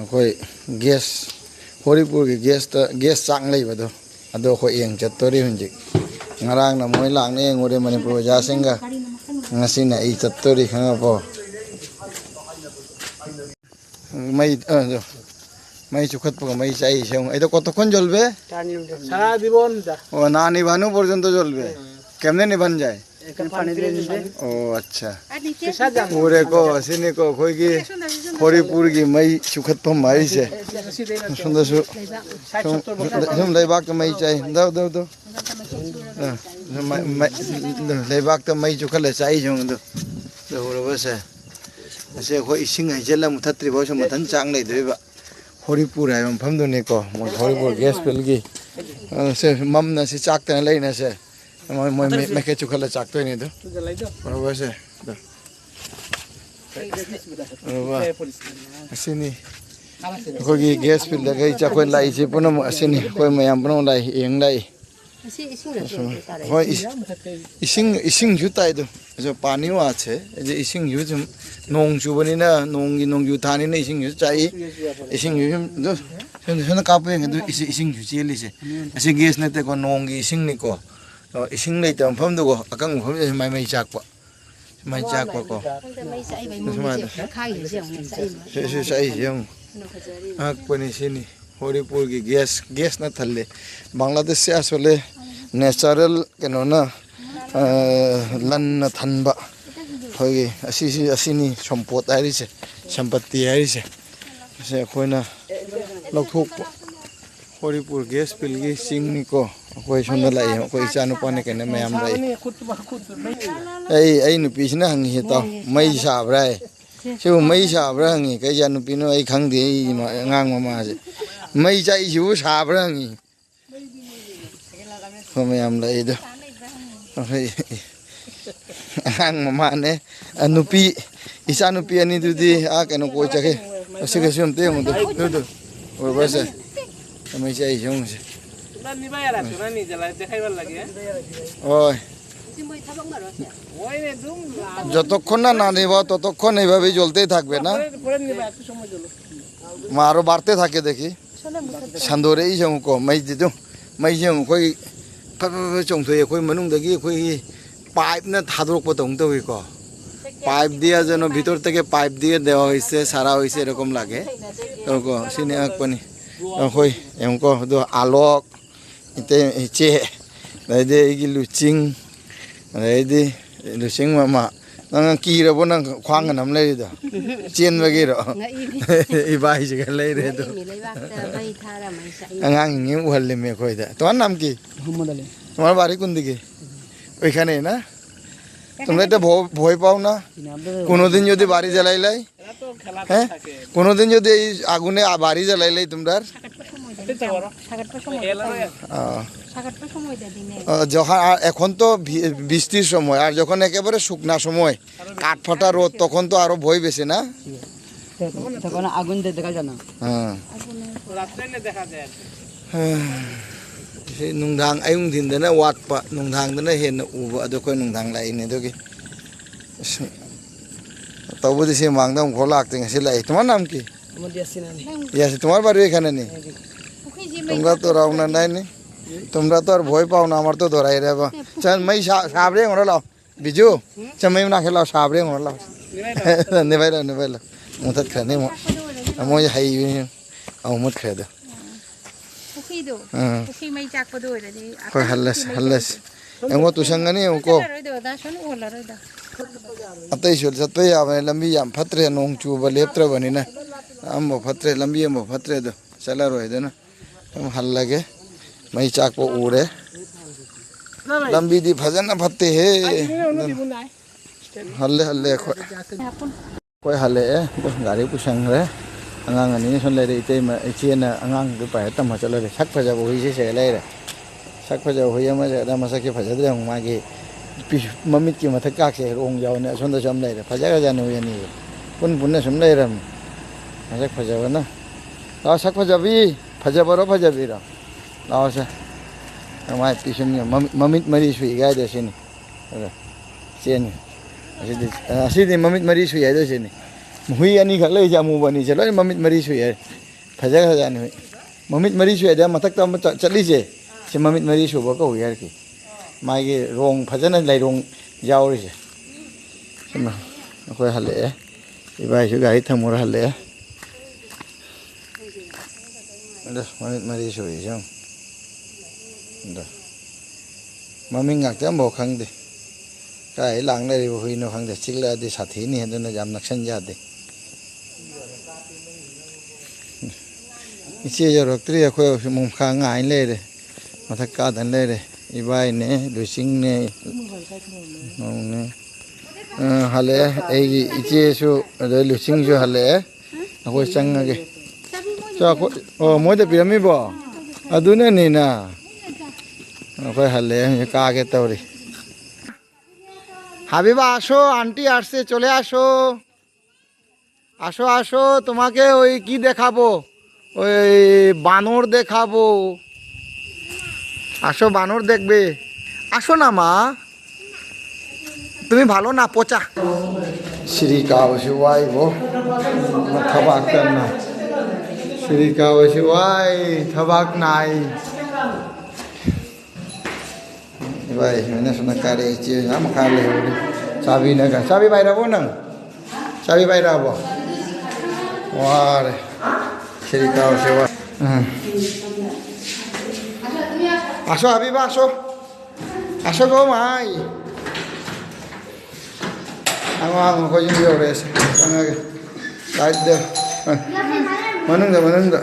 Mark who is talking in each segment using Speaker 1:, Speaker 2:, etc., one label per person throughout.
Speaker 1: अखोई गैस हरिपुर की गैस चांग लेबदो अदो अखोई एंग चत्तोरी हुंजिक ngarang na moy lang ne ngore manipur jasinga ngasi na I chattori khangapo mai chukhat po mai chai seung edo kotokon jolbe
Speaker 2: Sara Jibon
Speaker 1: o na nibanu porjonto jolbe kemne niban jay
Speaker 2: পানি দিয়ে দিবে
Speaker 1: o acha pure ko sini ko khoi gi horipur gi mai chukhat po mai se sundar su sum leibak to mai chai dau leibak to mai chukhat le chai jong do horoba se ase khoi ising ai jela muthatri bo so matan chang nei doiba horipur ai mam pham do ne ko mo horipur gas pel gi se mam na si chak ta lei na se moi me ke chukhat le chak to ni do horoba se do horoba asini khoi gi gas pel le gai cha khoi lai si puno asini khoi mayam puno lai eng lai hoi ising ju tai do जो पानी वा छे जे इसिंग यु जुम नोंग जुबनी ना नोंग यु थानी ना इसिंग यु चाइ इसिंग यु जो सन कापे दु इसिंग यु चेली से असे गैस नते को नोंग gi इसिंग नि को इसिंग नै तम फम दु को अकंग फम माइ चाक को को से साइ जम आक पनि सिनी हरिपुर की गैस ना थल्ले बांग्लादेश से असले नेचुरल केनो ना लन थनबा होगी असीनी संपत आरिसे संपत्ति आरिसे से खोइना लौथोक हरिपुर गैस पिलगी सिंगनी को कोई सुन लाई कोई चानु पाने केने मयाम लाई आई नुपीसना हंगी हेता मई साब्रा से मई साब्रा हंगी कै जा नुपीनो आई खंगदे ngang ममा से मई चाइ जु साब्रा हंगी मयाम लाई दो ang mama ne nupi isa nupi ani dudi a keno ko chake asige sum te ngo do o base mai chai jong se
Speaker 2: nani ba yara nani jala dekhaibar lage
Speaker 1: oi যতক্ষণ না না নিব ততক্ষণ এইভাবে জ্বলতেই থাকবে না মারো বাড়তে থাকে দেখি সান্দরে এই জং কো মাই দিদু মাই জং কই চংথই কই মনুংদগি কই পাইপ না থাদরক পতং তই কো পাইপ দিয়া যেন ভিতর থেকে পাইপ দিয়ে দেওয়া হইছে সারা হইছে এরকম লাগে তো সিনে আকপনি কই এম কো দো আলোক ইতে ইচে দাইদে ইগি লুচিং দাইদে লুচিং মামা nang kira bo nang khwang nam lei do chen ba gi ro I bai ji ga lei re do angang ngi u hal le me khoi da তোমার নাম কি
Speaker 2: মোহাম্মদ আলী
Speaker 1: তোমার বাড়ি কোন দিকে ওইখানে না তোমরা এটা ভয় পাও না কোনদিন যদি বাড়ি জ্বালাইলাই হ্যাঁ কোনদিন যদি এই আগুনে বাড়ি জ্বালাইলাই তোমরা যখন এখন তো বৃষ্টির সময় আর যখন একেবারে শুকনা সময় কাঠ ফাটা রোদ তখন তো আরো ভয় বেশি না
Speaker 2: তখন আগুন দেখা যায় না
Speaker 1: হ্যাঁ
Speaker 2: রাত্রে দেখা যায়
Speaker 1: সেই নুংধাং আয়ুং দিনদনা ওয়াটপা নুংধাংদনা হেনা উবা আদো কই নুংধাং লাইনে দোগে তবুদি সে মাংদাম খোলাকতে ngasi লাই তোমার নাম কি
Speaker 2: আমার ইয়াসিন আলী
Speaker 1: ইয়াসিন তোমার বাড়ি এখানে নেই তোমরা তো রাওনা নাই নি তোমরা তো আর ভয় পাও না আমার তো ধরাই রে বা চল মাই সাবরে ngora লাও বিজু চমাই না খেলাও সাবরে ngora লাও নেবাইলা মুতাত খানে মই হাই আও মুত খায় দো
Speaker 3: khi mày chạc vào đuổi rồi đi
Speaker 1: coi hallas em có tu sang ngani em có atai shul satwe ya ba lambi yam phatre nong chu ba leptra bani na am bo phatre lambi am bo phatre do chala roi da na em hal lage mai chak po ure lambi di bhajan na phatte he halle koi halle gari pu sang re angang ani son le re ite ma ichena angang du pa tam ma chala re sak phaja bo hi se le re sak phaja hoya ma ja da ma sak ke phaja de ma ge mamit ki ma thak ka ke rong yaw ne son da jam le re phaja ga ja ne hoya ni pun na sum le ram sak phaja ba na la sak phaja bi ra la sa ma pi sum ni mamit mari sui ga de sin chen asidi mamit mari sui ga de sin hui ani khak lei jamu bani je loi mamit mari sui ai phaja khaja ni mamit mari sui da matak ta chali je se mamit mari su ba ko yar ki mai ge rong phajana lai rong yaw ri je sima khoi hale ibai su gari thamur hale da mamit mari sui jang da mami ngak ta mo khang de cái làng này hui nó khang de chik la de sathi ni hen na jam naksan ja de ichi jo rok tri khoi mum kha ngai le de mathak ka dan le de ibai ne lu sing ne nong ne hale ei ichi su de lu sing ju hale khoi chang ge cha ko o mo de pirami bo aduna ni na khoi hale ka ge tawri Habiba আসো aunty আসছে চলে আসো আসো আসো তোমাকে ওই কি দেখাবো ওই বানর দেখাবো আসো বানর দেখবে আসো না মা তুমি ভালো না পচা শ্রী কাউ শিবাই গো থবাক না শ্রী কাউ শিবাই থবাক নাই भाई मैंने सुना करे चीज हम खा ले चाबी ना का चाबी बाहर आबो ना चाबी बाहर आबो वाह श्री काव सेवा आसो हाबिबा आसो आसो गो माई आंग को जिं यो रे संग लाइट दे मनंग दा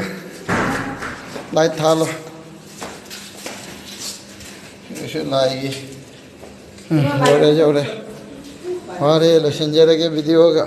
Speaker 1: लाइट था लो ऐसे लाएगी हो रहे जो रहे हमारे लोशन जरा के वीडियो का